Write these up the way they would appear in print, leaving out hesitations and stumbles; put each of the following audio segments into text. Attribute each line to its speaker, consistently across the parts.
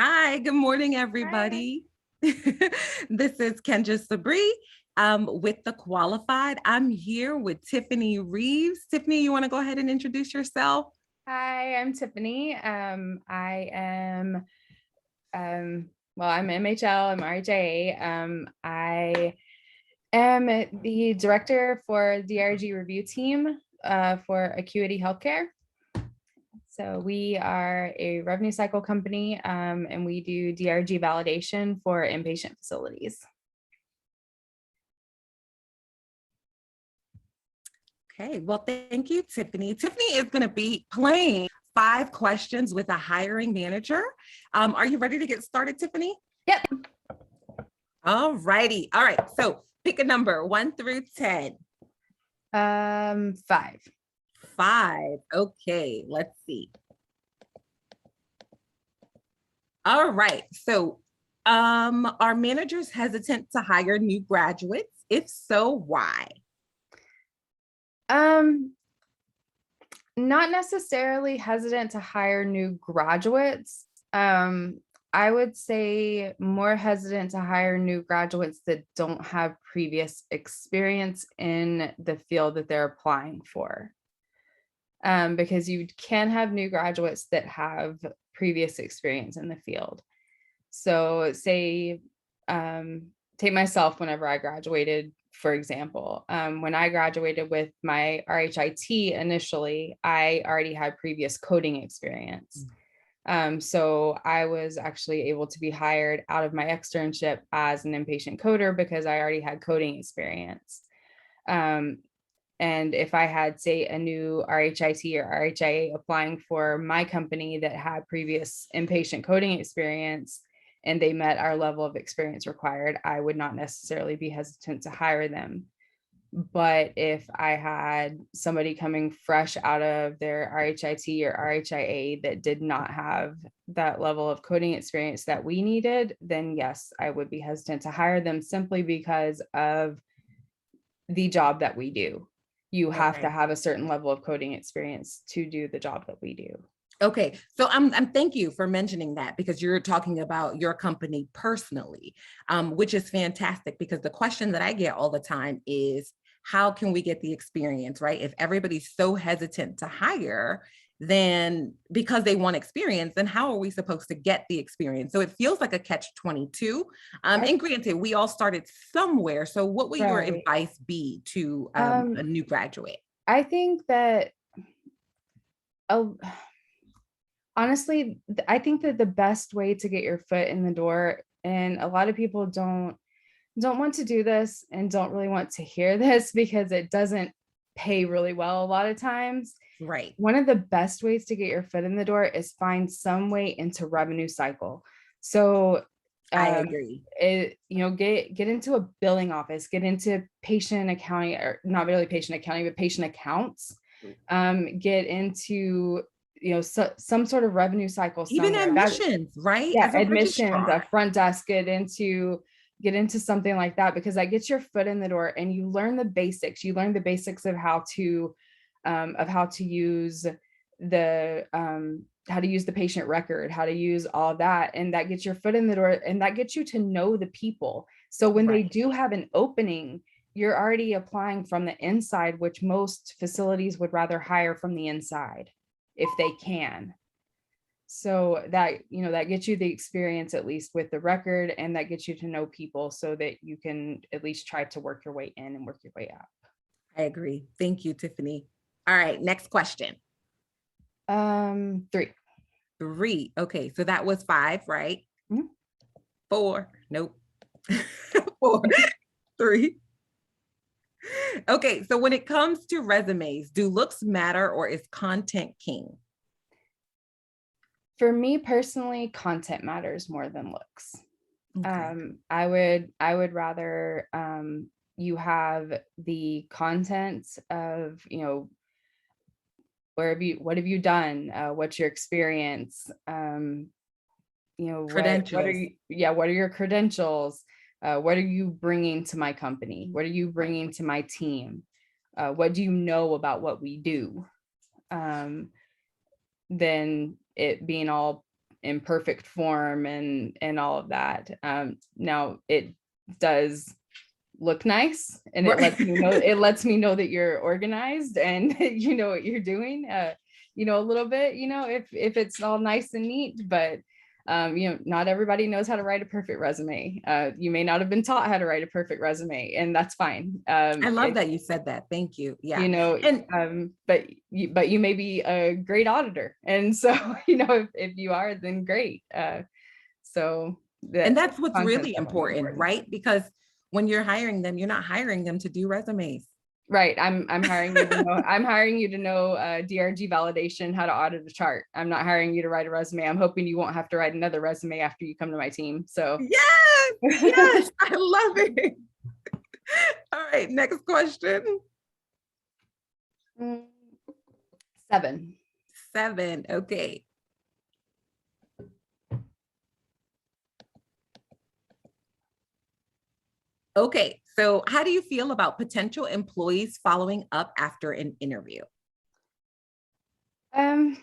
Speaker 1: Hi, good morning,
Speaker 2: Hi.
Speaker 1: everybody. This is Kendra Sabri with The Qualified. I'm here with Tiffany Reeves. Tiffany, you want to go ahead and introduce yourself?
Speaker 2: Hi, I'm Tiffany. I am, I'm MHL, I'm RHIA. I am the director for the DRG review team for Acuity Healthcare. So we are a revenue cycle company, and we do DRG validation for inpatient facilities.
Speaker 1: Okay, well, thank you, Tiffany. Tiffany is going to be playing 5 questions with a hiring manager. Are you ready to get started, Tiffany?
Speaker 2: Yep.
Speaker 1: All righty. All right. So pick a number 1 through 10.
Speaker 2: 5.
Speaker 1: 5. Okay, let's see. All right. So are managers hesitant to hire new graduates? If so, why?
Speaker 2: Not necessarily hesitant to hire new graduates. I would say more hesitant to hire new graduates that don't have previous experience in the field that they're applying for. Because you can have new graduates that have previous experience in the field. So say, take myself whenever I graduated, for example. When I graduated with my RHIT initially, I already had previous coding experience. So I was actually able to be hired out of my externship as an inpatient coder because I already had coding experience. And if I had, say, a new RHIT or RHIA applying for my company that had previous inpatient coding experience and they met our level of experience required, I would not necessarily be hesitant to hire them. But if I had somebody coming fresh out of their RHIT or RHIA that did not have that level of coding experience that we needed, then yes, I would be hesitant to hire them simply because of the job that we do. You have to have a certain level of coding experience to do the job that we do.
Speaker 1: Okay, so I'm thank you for mentioning that because you're talking about your company personally, which is fantastic because the question that I get all the time is how can we get the experience, right? If everybody's so hesitant to hire, then because they want experience, then how are we supposed to get the experience? So it feels like a catch-22. And granted, we all started somewhere. So what would your advice be to a new graduate?
Speaker 2: I think that honestly, I think that the best way to get your foot in the door, and a lot of people don't want to do this and don't really want to hear this because it doesn't pay really well a lot of times.
Speaker 1: Right.
Speaker 2: One of the best ways to get your foot in the door is find some way into revenue cycle. So
Speaker 1: I agree.
Speaker 2: get into a billing office, get into patient accounting, or not really patient accounting, but patient accounts. Get into some sort of revenue cycle
Speaker 1: Even
Speaker 2: somewhere.
Speaker 1: admissions, right?
Speaker 2: Yeah,
Speaker 1: As a
Speaker 2: admissions, a
Speaker 1: registrar.
Speaker 2: front desk, get into something like that, because that gets your foot in the door and you learn the basics. You learn the basics of how to use the patient record, how to use all that, and that gets your foot in the door and that gets you to know the people. So when they do have an opening, you're already applying from the inside, which most facilities would rather hire from the inside if they can. So that gets you the experience, at least with the record, and that gets you to know people so that you can at least try to work your way in and work your way out.
Speaker 1: I agree. Thank you, Tiffany. All right, next question.
Speaker 2: 3.
Speaker 1: 3. Okay, so that was 5, right?
Speaker 2: Mm-hmm.
Speaker 1: 4. Nope. 4. 3. Okay, so when it comes to resumes, do looks matter or is content king?
Speaker 2: For me personally, content matters more than looks.
Speaker 1: Okay.
Speaker 2: I would rather you have the content of, what have you done? What's your experience? What are your credentials? What are you bringing to my company? What are you bringing to my team? What do you know about what we do? Then it being all in perfect form and all of that. Now it does look nice, and it lets me know that you're organized and you know what you're doing, you know, a little bit, you know, if it's all nice and neat, but you know, not everybody knows how to write a perfect resume. You may not have been taught how to write a perfect resume, and that's fine.
Speaker 1: I love that you said that. Thank you. Yeah.
Speaker 2: You know,
Speaker 1: And
Speaker 2: but you may be a great auditor, and so you know, if you are, then great. So
Speaker 1: and that's what's
Speaker 2: content's
Speaker 1: really
Speaker 2: definitely
Speaker 1: important, right? Because when you're hiring them, you're not hiring them to do resumes.
Speaker 2: Right. I'm hiring you to know, I'm hiring you to know DRG validation, how to audit a chart. I'm not hiring you to write a resume. I'm hoping you won't have to write another resume after you come to my team. So
Speaker 1: Yes, yes, I love it. All right, next question.
Speaker 2: 7.
Speaker 1: 7. Okay. Okay, so how do you feel about potential employees following up after an interview?
Speaker 2: I've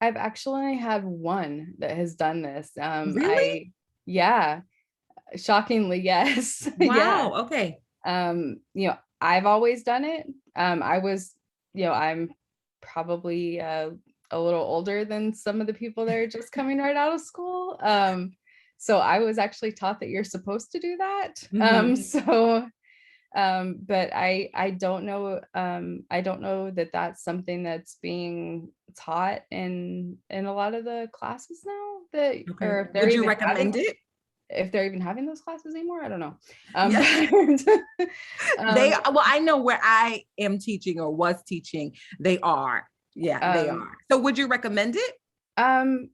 Speaker 2: actually had one that has done this.
Speaker 1: Really?
Speaker 2: Yeah, shockingly, yes. Yeah.
Speaker 1: Wow, okay.
Speaker 2: You know, I've always done it. I was, you know, I'm probably a little older than some of the people that are just coming right out of school. So I was actually taught that you're supposed to do that.
Speaker 1: Mhm.
Speaker 2: So but I don't know, I don't know that that's something that's being taught in a lot of the classes now, that,
Speaker 1: Okay.
Speaker 2: or if they're
Speaker 1: Would you
Speaker 2: even having,
Speaker 1: recommend it?
Speaker 2: if they're even having those classes anymore, I don't know.
Speaker 1: Yeah.
Speaker 2: But,
Speaker 1: They,
Speaker 2: um,
Speaker 1: well, I know where I am teaching or was teaching, they are. Yeah, they
Speaker 2: um,
Speaker 1: are. So would you recommend it?
Speaker 2: um,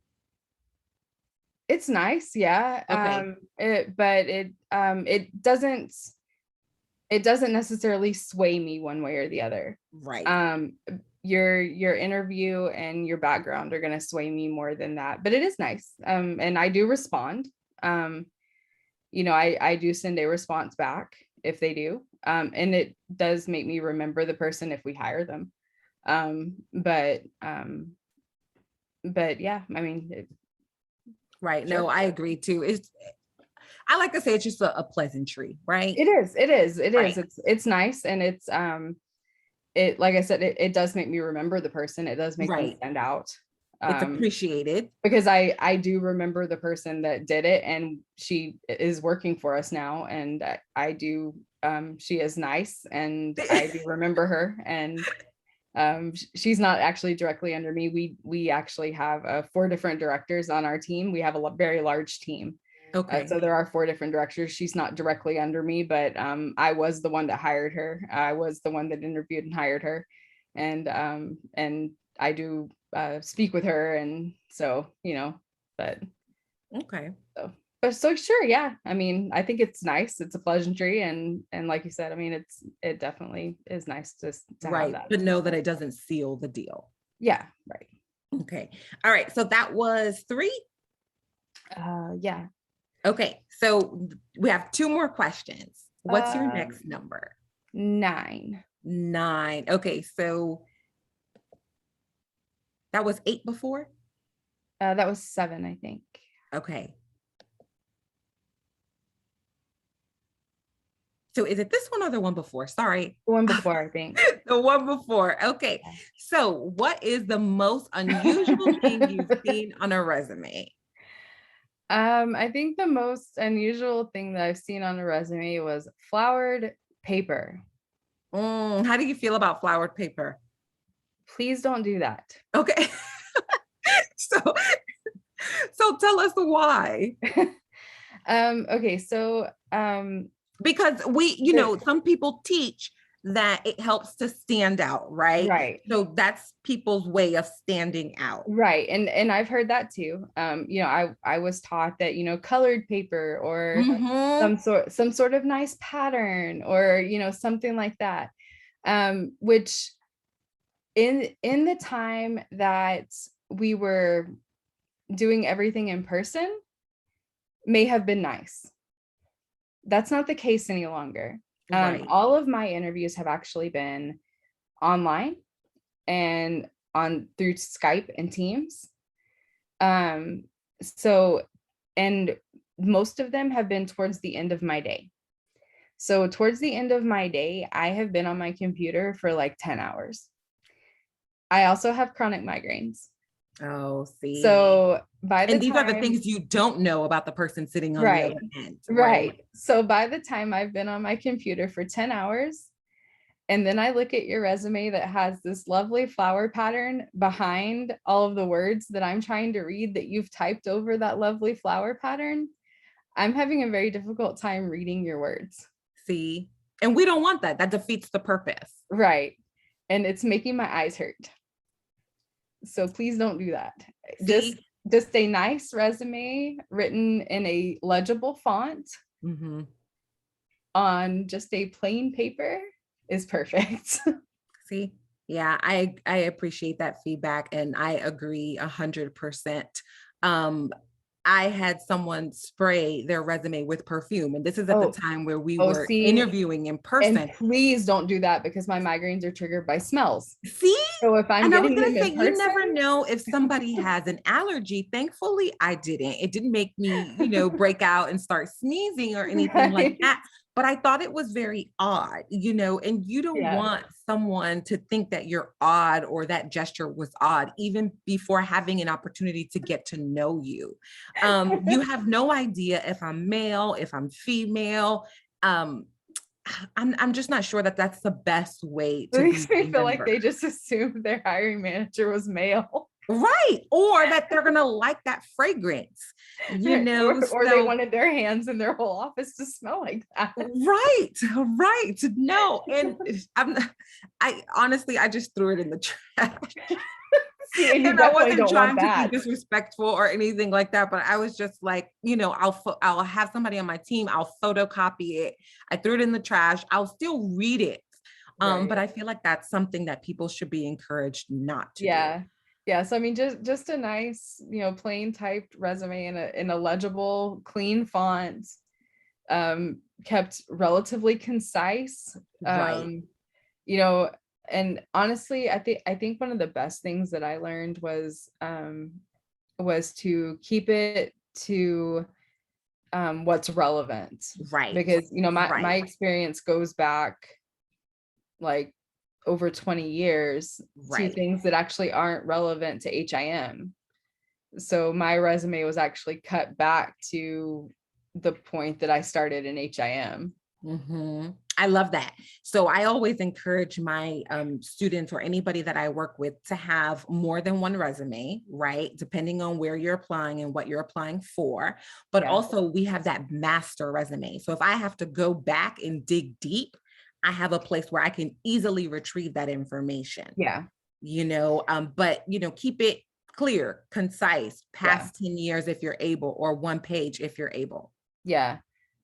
Speaker 2: it's nice, yeah.
Speaker 1: Okay.
Speaker 2: But it doesn't necessarily sway me one way or the other.
Speaker 1: Right.
Speaker 2: Um, your interview and your background are going to sway me more than that, but it is nice. And I do respond. Um, you know, I do send a response back if they do. And it does make me remember the person if we hire them. Um, but um, but yeah, I mean,
Speaker 1: Right.
Speaker 2: sure.
Speaker 1: No, I agree too. I like to say it's just a pleasantry, right?
Speaker 2: It is.
Speaker 1: Right.
Speaker 2: It's nice, and it's it, like I said, it does make me remember the person. It does make them
Speaker 1: Right.
Speaker 2: stand out.
Speaker 1: It's
Speaker 2: Um,
Speaker 1: appreciated.
Speaker 2: because I do remember the person that did it, and she is working for us now, and I do, she is nice, and I do remember her, and she's not actually directly under me. We actually have 4 different directors on our team. We have a very large team.
Speaker 1: Okay.
Speaker 2: So there are 4 different directors. She's not directly under me, but I was the one that hired her. I was the one that interviewed and hired her, and I do speak with her, and so, you know, but
Speaker 1: Okay.
Speaker 2: so, but so sure, yeah. I mean, I think it's nice. It's a pleasantry, and like you said, I mean, it definitely is nice to have
Speaker 1: Right.
Speaker 2: that.
Speaker 1: But know that it doesn't seal the deal.
Speaker 2: Yeah, right.
Speaker 1: Okay. All right. So that was 3.
Speaker 2: Yeah.
Speaker 1: Okay. So we have 2 more questions. What's your
Speaker 2: Um,
Speaker 1: next number?
Speaker 2: 9.
Speaker 1: 9. Okay. So that was 8 before.
Speaker 2: That was 7, I think.
Speaker 1: Okay. So is it this one or the one before? Sorry.
Speaker 2: The one before, I think.
Speaker 1: The one before. Okay. So what is the most unusual thing you've seen on a resume?
Speaker 2: I think the most unusual thing that I've seen on a resume was flowered paper.
Speaker 1: How do you feel about flowered paper?
Speaker 2: Please don't do that.
Speaker 1: Okay. So, so tell us why.
Speaker 2: Okay, so
Speaker 1: Because we,
Speaker 2: the,
Speaker 1: some people teach that it helps to stand out, right?
Speaker 2: right.
Speaker 1: So that's people's way of standing out.
Speaker 2: Right. And I've heard that too. You know, I was taught that, you know, colored paper, or
Speaker 1: Hmm.
Speaker 2: some sort of nice pattern, or, you know, something like that. Which in the time that we were doing everything in person may have been nice. That's not the case any longer.
Speaker 1: Right.
Speaker 2: All of my interviews have actually been online and on through Skype and Teams. Um, so, and most of them have been towards the end of my day. So towards the end of my day, I have been on my computer for like 10 hours. I also have chronic migraines.
Speaker 1: Oh, see.
Speaker 2: So by the
Speaker 1: And these are the
Speaker 2: time,
Speaker 1: things you don't know about the person sitting on the
Speaker 2: right,
Speaker 1: other end, right?
Speaker 2: right. So by the time I've been on my computer for 10 hours, and then I look at your resume that has this lovely flower pattern behind all of the words that I'm trying to read that you've typed over that lovely flower pattern, I'm having a very difficult time reading your words.
Speaker 1: See, and we don't want that. That defeats the purpose.
Speaker 2: Right. And it's making my eyes hurt. So please don't do that. Just
Speaker 1: See?
Speaker 2: just a nice resume written in a legible font
Speaker 1: Mm-hmm.
Speaker 2: on just a plain paper is perfect.
Speaker 1: See? Yeah, I appreciate that feedback and I agree 100%. Um, I had someone spray their resume with perfume, and this is at the
Speaker 2: Oh,
Speaker 1: time where we
Speaker 2: oh,
Speaker 1: were
Speaker 2: see,
Speaker 1: interviewing in
Speaker 2: and
Speaker 1: person.
Speaker 2: please don't do that because my migraines are triggered by smells.
Speaker 1: See?
Speaker 2: So if I'm
Speaker 1: And I was
Speaker 2: getting
Speaker 1: going
Speaker 2: them
Speaker 1: to say,
Speaker 2: in
Speaker 1: you never
Speaker 2: person,
Speaker 1: know if somebody has an allergy. Thankfully, I didn't. It didn't make me, break out and start sneezing or anything like
Speaker 2: right?
Speaker 1: that. But I thought it was very odd, and you don't
Speaker 2: Yeah.
Speaker 1: want someone to think that you're odd or that gesture was odd, even before having an opportunity to get to know you. You have no idea if I'm male, if I'm female. Um, I'm just not sure that that's the best way
Speaker 2: It
Speaker 1: to
Speaker 2: makes
Speaker 1: be
Speaker 2: me feel like
Speaker 1: remembered.
Speaker 2: they just assumed their hiring manager was male.
Speaker 1: Right. Or that they're going to like that fragrance,
Speaker 2: Or they
Speaker 1: So,
Speaker 2: wanted their hands in their whole office to smell like that.
Speaker 1: right, right. No. And I honestly, I just threw it in the trash.
Speaker 2: See, and you
Speaker 1: And I
Speaker 2: definitely
Speaker 1: wasn't
Speaker 2: don't want
Speaker 1: trying to be
Speaker 2: that.
Speaker 1: disrespectful or anything like that, but I was just like, I'll have somebody on my team, I'll photocopy it. I threw it in the trash. I'll still read it. But
Speaker 2: Right.
Speaker 1: I feel like that's something that people should be encouraged not to do.
Speaker 2: Yeah. Yeah. So I mean, just a nice, plain typed resume in a legible, clean font, kept relatively concise.
Speaker 1: Right.
Speaker 2: You know, and honestly, I think one of the best things that I learned was to keep it to what's relevant.
Speaker 1: Right.
Speaker 2: Because my
Speaker 1: Right.
Speaker 2: experience goes back like over 20 years to
Speaker 1: Right.
Speaker 2: things that actually aren't relevant to HIM. So my resume was actually cut back to the point that I started in HIM.
Speaker 1: I love that. So I always encourage my students or anybody that I work with to have more than one resume, right? Depending on where you're applying and what you're applying for. But
Speaker 2: Yeah.
Speaker 1: also, we have that master resume. So if I have to go back and dig deep, I have a place where I can easily retrieve that information,
Speaker 2: Yeah.
Speaker 1: but, keep it clear, concise,
Speaker 2: Yeah.
Speaker 1: past 10 years if you're able, or one page if you're able.
Speaker 2: Yeah.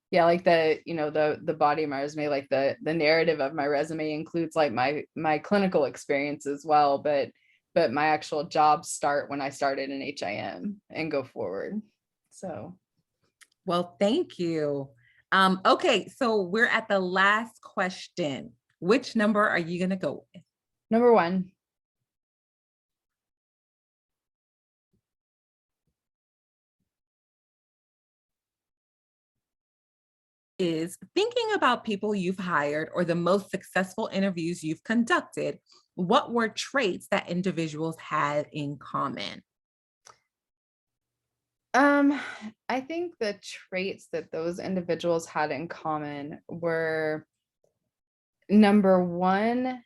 Speaker 2: Yeah, like the body of my resume, like the narrative of my resume includes like my clinical experience as well, but my actual jobs start when I started in HIM and go forward. So
Speaker 1: Well, thank you. Okay, so we're at the last question. Which number are you going to go with?
Speaker 2: number one.
Speaker 1: Is thinking about people you've hired or the most successful interviews you've conducted, what were traits that individuals had in common?
Speaker 2: Um, I think the traits that those individuals had in common were number one,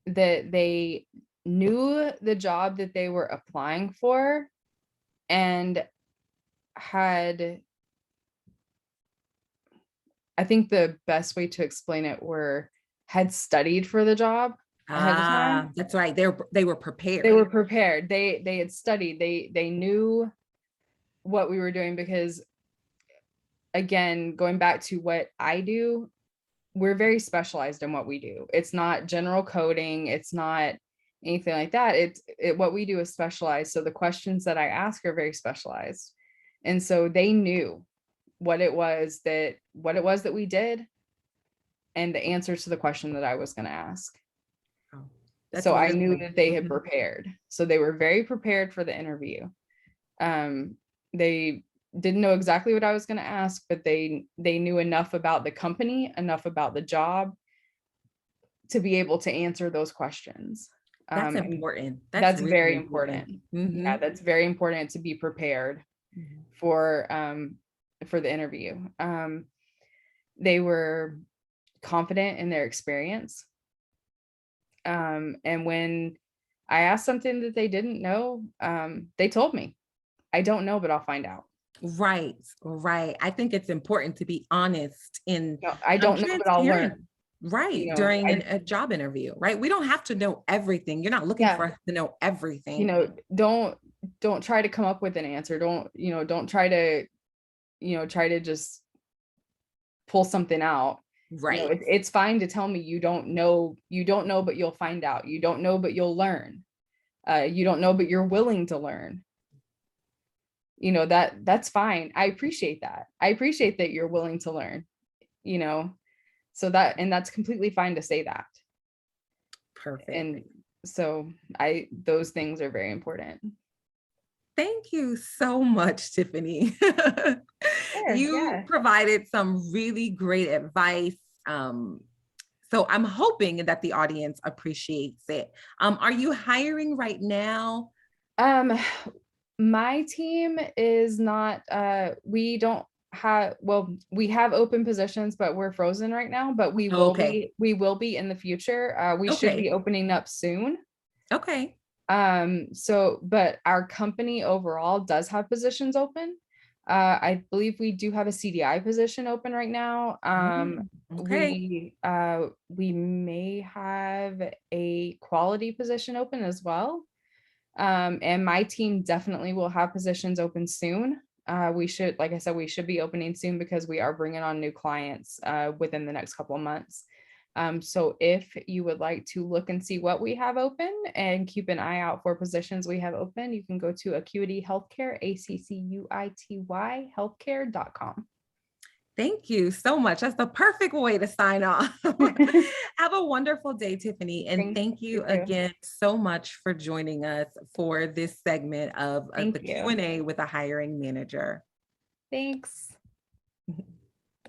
Speaker 2: that they knew the job that they were applying for and had, I think the best way to explain it were had studied for the job ahead of time.
Speaker 1: That's right. They were
Speaker 2: They
Speaker 1: prepared.
Speaker 2: were prepared. They had studied. They knew what we were doing because, again, going back to what I do, we're very specialized in what we do. It's not general coding. It's not anything like that. What we do is specialized. So the questions that I ask are very specialized. And so they knew what it was that we did and the answer to the question that I was going to ask.
Speaker 1: Oh, that's
Speaker 2: So I knew
Speaker 1: wonderful.
Speaker 2: that they had
Speaker 1: Mhm.
Speaker 2: prepared. So they were very prepared for the interview. They didn't know exactly what I was going to ask, but they knew enough about the company, enough about the job to be able to answer those questions.
Speaker 1: That's
Speaker 2: And
Speaker 1: important. That's
Speaker 2: that's
Speaker 1: really
Speaker 2: very
Speaker 1: important.
Speaker 2: important. Yeah,
Speaker 1: Mhm.
Speaker 2: that's very important to be prepared
Speaker 1: Mhm.
Speaker 2: for the interview. They were confident in their experience. And when I asked something that they didn't know, they told me, I don't know, but I'll find out.
Speaker 1: Right, right. I think it's important to be honest in
Speaker 2: No, I don't know, but I'll
Speaker 1: transparent,
Speaker 2: learn. You
Speaker 1: right,
Speaker 2: know,
Speaker 1: during
Speaker 2: I
Speaker 1: a job interview, right? We don't have to know everything. You're not looking
Speaker 2: yeah,
Speaker 1: for us to know
Speaker 2: you
Speaker 1: everything.
Speaker 2: know, don't try to come up with an answer. Don't try to, try to just pull something out.
Speaker 1: Right,
Speaker 2: It's fine to tell me you don't know, but you'll find out. You don't know, but you'll learn. You don't know, but you're willing to learn. That's fine. I appreciate that. I appreciate that you're willing to learn, you know. And that's completely fine to say that.
Speaker 1: perfect.
Speaker 2: And so I those things are very important.
Speaker 1: Thank you so much, Tiffany.
Speaker 2: Sure,
Speaker 1: You
Speaker 2: yeah.
Speaker 1: provided some really great advice. Um, so I'm hoping that the audience appreciates it. Are you hiring right now?
Speaker 2: Um, my team is not, we don't have, well, we have open positions, but we're frozen right now, but
Speaker 1: Okay.
Speaker 2: we will be in the future. We should
Speaker 1: Okay.
Speaker 2: be opening up soon.
Speaker 1: Okay.
Speaker 2: But our company overall does have positions open. I believe we do have a CDI position open right now.
Speaker 1: Okay.
Speaker 2: We may have a quality position open as well. And my team definitely will have positions open soon. We should, like I said, we should be opening soon because we are bringing on new clients within the next couple of months. So if you would like to look and see what we have open and keep an eye out for positions we have open, you can go to Acuity Healthcare, ACCUITY healthcare.com.
Speaker 1: Thank you so much. That's the perfect way to sign off. Have a wonderful day, Tiffany. And
Speaker 2: Thank
Speaker 1: thank
Speaker 2: you
Speaker 1: you
Speaker 2: too.
Speaker 1: again so much for joining us for this segment of the
Speaker 2: Thank you.
Speaker 1: Q&A with a hiring manager.
Speaker 2: Thanks.